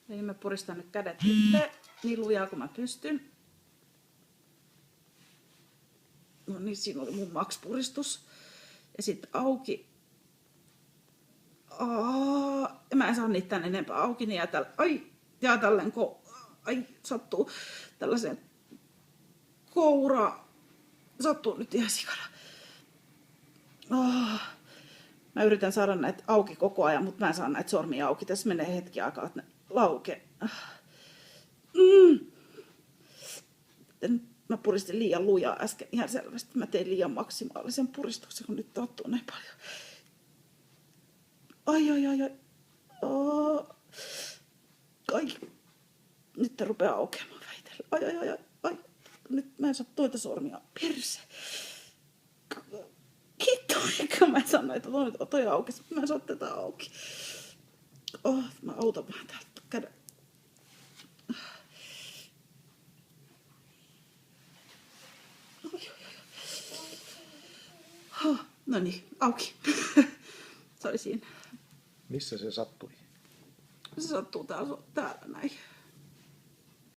Eli mä puristan nyt kädet itse niin lujaa kuin mä pystyn. No niin, siinä oli mun max-puristus. Ja sitten auki. Ja mä en saa niitä tän enempää auki, niin jää tälleen sattuu tällaisen koura. Sattuu nyt ihan sikana. Mä yritän saada näitä auki koko ajan, mutta mä en saa näitä sormia auki. Tässä menee hetki aikaa, että ne laukee. Mä puristin liian lujaa äsken ihan selvästi. Mä tein liian maksimaalisen puristuksen, kun nyt tottuu näin paljon. Nyt tää rupeaa aukeamaan väitellä. Nyt mä en saa toita sormia. Perse. Kitto, mä en saa näitä toi auki. Mä en saa tätä auki. Mä autan vähän täältä käden. No niin, auki. Se oli siinä. Missä se sattui? Se sattuu täällä näin.